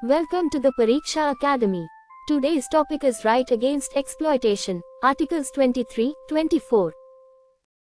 Welcome to the Pariksha Academy. Today's topic is Right Against Exploitation, Articles 23-24.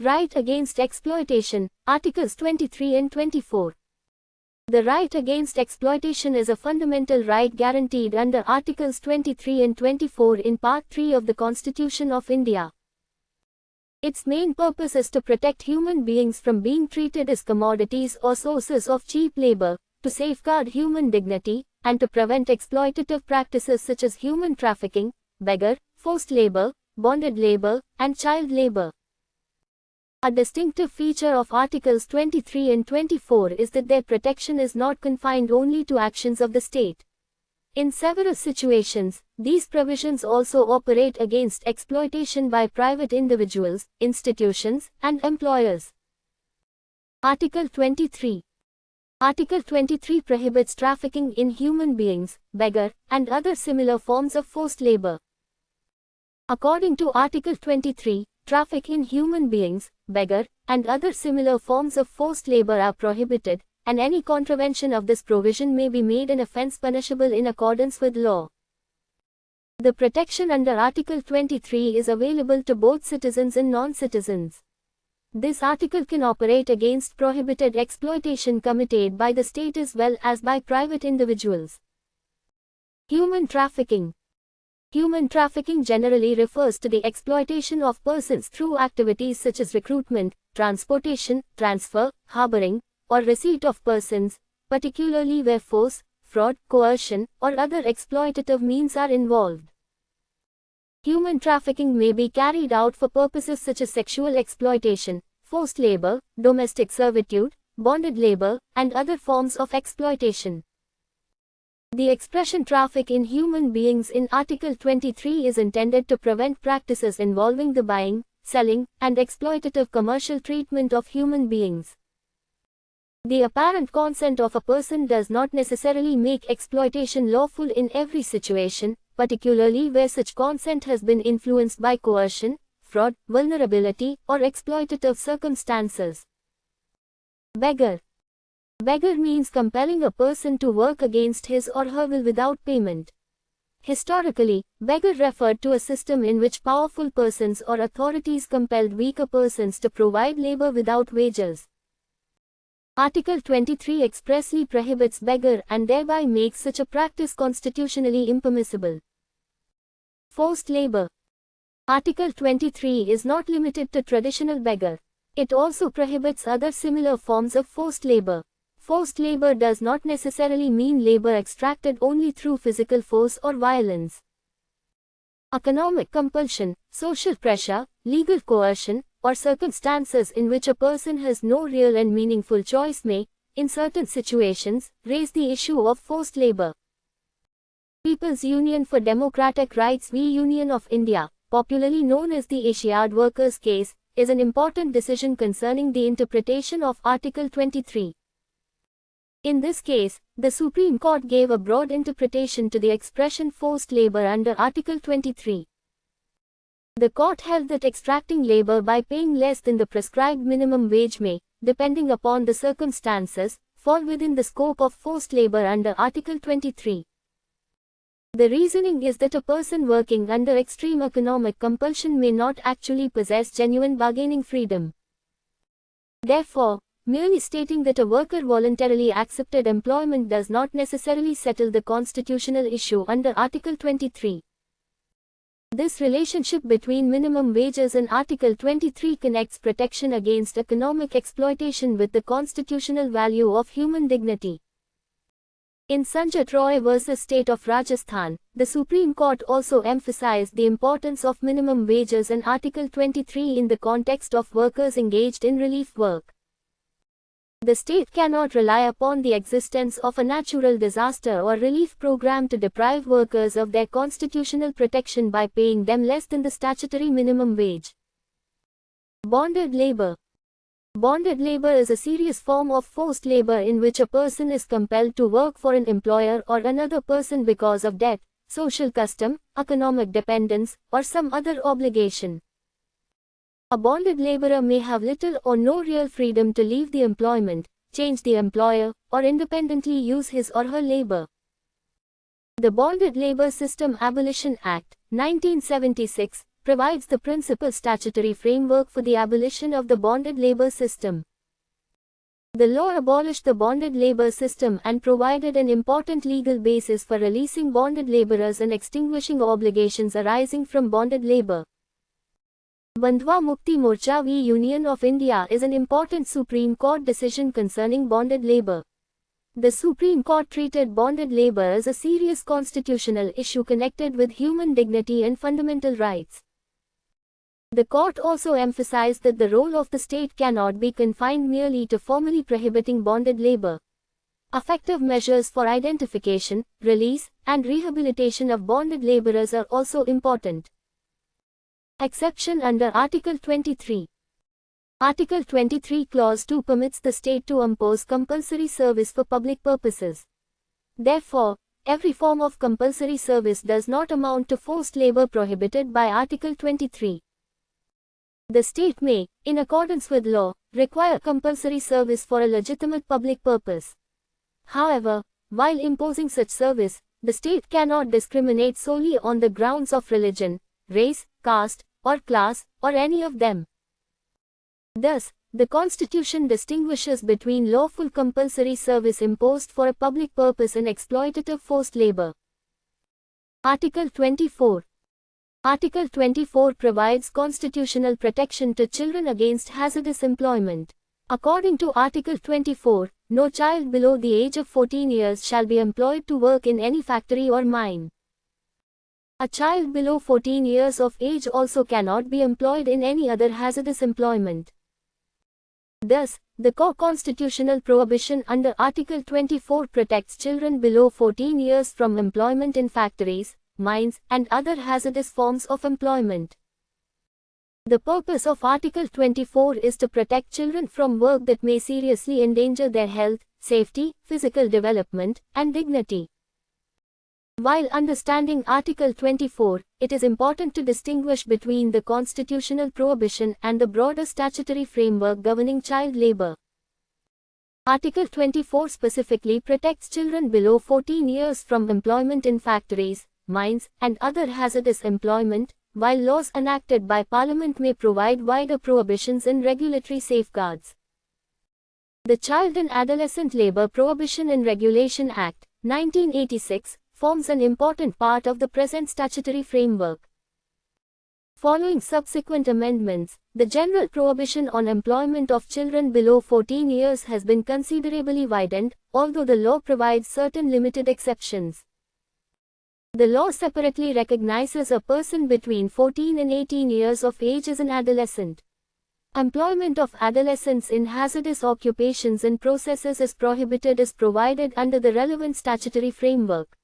Right Against Exploitation, Articles 23 and 24. The right against exploitation is a fundamental right guaranteed under Articles 23 and 24 in Part 3 of the Constitution of India. Its main purpose is to protect human beings from being treated as commodities or sources of cheap labor, to safeguard human dignity, and to prevent exploitative practices such as human trafficking, beggar, forced labor, bonded labor, and child labor. A distinctive feature of Articles 23 and 24 is that their protection is not confined only to actions of the state. In several situations, these provisions also operate against exploitation by private individuals, institutions, and employers. Article 23. Article 23 prohibits trafficking in human beings, beggar, and other similar forms of forced labor. According to Article 23, traffic in human beings, beggar, and other similar forms of forced labor are prohibited, and any contravention of this provision may be made an offence punishable in accordance with law. The protection under Article 23 is available to both citizens and non-citizens. This article can operate against prohibited exploitation committed by the state as well as by private individuals. Human trafficking. Human trafficking generally refers to the exploitation of persons through activities such as recruitment, transportation, transfer, harboring, or receipt of persons, particularly where force, fraud, coercion, or other exploitative means are involved. Human trafficking may be carried out for purposes such as sexual exploitation, forced labor, domestic servitude, bonded labor, and other forms of exploitation. The expression traffic in human beings in Article 23 is intended to prevent practices involving the buying, selling, and exploitative commercial treatment of human beings. The apparent consent of a person does not necessarily make exploitation lawful in every situation, particularly where such consent has been influenced by coercion, fraud, vulnerability, or exploitative circumstances. Beggar. Beggar means compelling a person to work against his or her will without payment. Historically, beggar referred to a system in which powerful persons or authorities compelled weaker persons to provide labor without wages. Article 23 expressly prohibits beggar and thereby makes such a practice constitutionally impermissible. Forced labor. Article 23 is not limited to traditional beggar. It also prohibits other similar forms of forced labor. Forced labor does not necessarily mean labor extracted only through physical force or violence. Economic compulsion, social pressure, legal coercion, or circumstances in which a person has no real and meaningful choice may, in certain situations, raise the issue of forced labor. People's Union for Democratic Rights v. Union of India, popularly known as the Asiad Workers case, is an important decision concerning the interpretation of Article 23. In this case, the Supreme Court gave a broad interpretation to the expression forced labor under Article 23. The court held that extracting labor by paying less than the prescribed minimum wage may, depending upon the circumstances, fall within the scope of forced labor under Article 23. The reasoning is that a person working under extreme economic compulsion may not actually possess genuine bargaining freedom. Therefore, merely stating that a worker voluntarily accepted employment does not necessarily settle the constitutional issue under Article 23. This relationship between minimum wages and Article 23 connects protection against economic exploitation with the constitutional value of human dignity. In Sanjat Roy v. State of Rajasthan, the Supreme Court also emphasized the importance of minimum wages and Article 23 in the context of workers engaged in relief work. The state cannot rely upon the existence of a natural disaster or relief program to deprive workers of their constitutional protection by paying them less than the statutory minimum wage. Bonded labor. Bonded labor is a serious form of forced labor in which a person is compelled to work for an employer or another person because of debt, social custom, economic dependence, or some other obligation. A bonded laborer may have little or no real freedom to leave the employment, change the employer, or independently use his or her labor. The Bonded Labor System Abolition Act, 1976, provides the principal statutory framework for the abolition of the bonded labor system. The law abolished the bonded labor system and provided an important legal basis for releasing bonded laborers and extinguishing obligations arising from bonded labor. Bandhwa Mukti Morcha v. Union of India is an important Supreme Court decision concerning bonded labor. The Supreme Court treated bonded labor as a serious constitutional issue connected with human dignity and fundamental rights. The court also emphasized that the role of the state cannot be confined merely to formally prohibiting bonded labor. Effective measures for identification, release, and rehabilitation of bonded laborers are also important. Exception under Article 23. Article 23 Clause 2 permits the state to impose compulsory service for public purposes. Therefore, every form of compulsory service does not amount to forced labor prohibited by Article 23. The state may, in accordance with law, require compulsory service for a legitimate public purpose. However, while imposing such service, the state cannot discriminate solely on the grounds of religion, race, caste, or class, or any of them. Thus, the Constitution distinguishes between lawful compulsory service imposed for a public purpose and exploitative forced labor. Article 24. Article 24 provides constitutional protection to children against hazardous employment. According to Article 24, no child below the age of 14 years shall be employed to work in any factory or mine. A child below 14 years of age also cannot be employed in any other hazardous employment. Thus, the constitutional prohibition under Article 24 protects children below 14 years from employment in factories, mines, and other hazardous forms of employment. The purpose of Article 24 is to protect children from work that may seriously endanger their health, safety, physical development, and dignity. While understanding Article 24, it is important to distinguish between the constitutional prohibition and the broader statutory framework governing child labor. Article 24 specifically protects children below 14 years from employment in factories, mines, and other hazardous employment, while laws enacted by Parliament may provide wider prohibitions and regulatory safeguards. The Child and Adolescent Labor Prohibition and Regulation Act, 1986, forms an important part of the present statutory framework. Following subsequent amendments, the general prohibition on employment of children below 14 years has been considerably widened, although the law provides certain limited exceptions. The law separately recognizes a person between 14 and 18 years of age as an adolescent. Employment of adolescents in hazardous occupations and processes is prohibited as provided under the relevant statutory framework.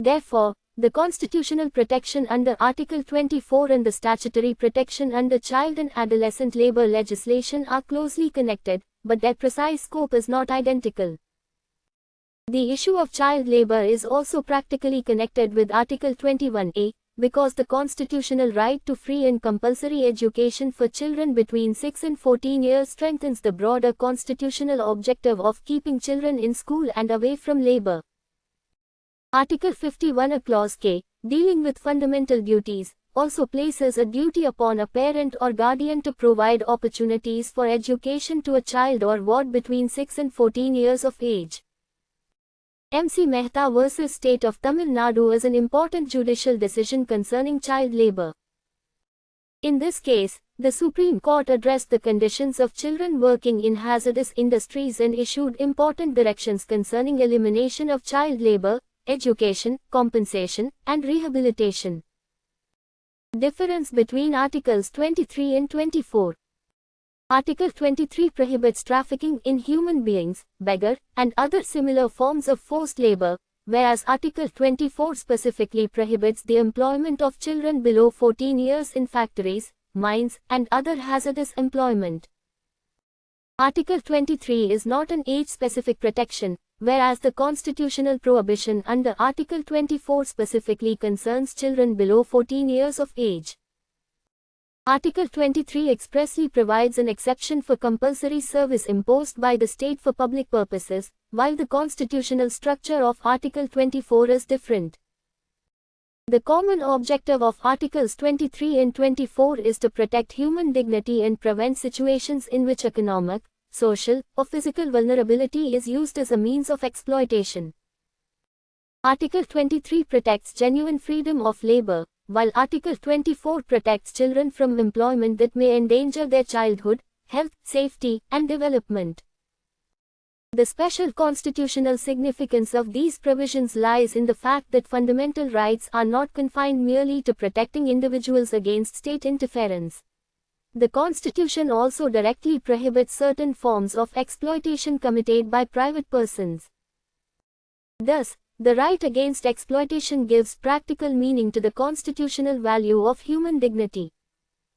Therefore, the constitutional protection under Article 24 and the statutory protection under child and adolescent labor legislation are closely connected, but their precise scope is not identical. The issue of child labor is also practically connected with Article 21A, because the constitutional right to free and compulsory education for children between 6 and 14 years strengthens the broader constitutional objective of keeping children in school and away from labor. Article 51 Clause K, dealing with fundamental duties, also places a duty upon a parent or guardian to provide opportunities for education to a child or ward between 6 and 14 years of age. MC Mehta vs. State of Tamil Nadu is an important judicial decision concerning child labor. In this case, the Supreme Court addressed the conditions of children working in hazardous industries and issued important directions concerning elimination of child labor, education, compensation, and rehabilitation. Difference between Articles 23 and 24. Article 23 prohibits trafficking in human beings, beggar, and other similar forms of forced labor, whereas Article 24 specifically prohibits the employment of children below 14 years in factories, mines, and other hazardous employment. Article 23 is not an age-specific protection, whereas the constitutional prohibition under Article 24 specifically concerns children below 14 years of age. Article 23 expressly provides an exception for compulsory service imposed by the state for public purposes, while the constitutional structure of Article 24 is different. The common objective of Articles 23 and 24 is to protect human dignity and prevent situations in which economic, social, or physical vulnerability is used as a means of exploitation. Article 23 protects genuine freedom of labor, while Article 24 protects children from employment that may endanger their childhood, health, safety, and development. The special constitutional significance of these provisions lies in the fact that fundamental rights are not confined merely to protecting individuals against state interference. The Constitution also directly prohibits certain forms of exploitation committed by private persons. Thus, the right against exploitation gives practical meaning to the constitutional value of human dignity.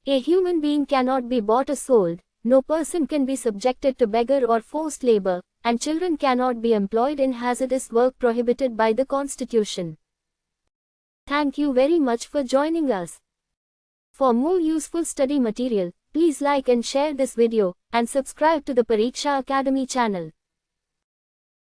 A human being cannot be bought or sold, no person can be subjected to beggar or forced labor, and children cannot be employed in hazardous work prohibited by the Constitution. Thank you very much for joining us. For more useful study material, please like and share this video, and subscribe to the Pariksha Academy channel.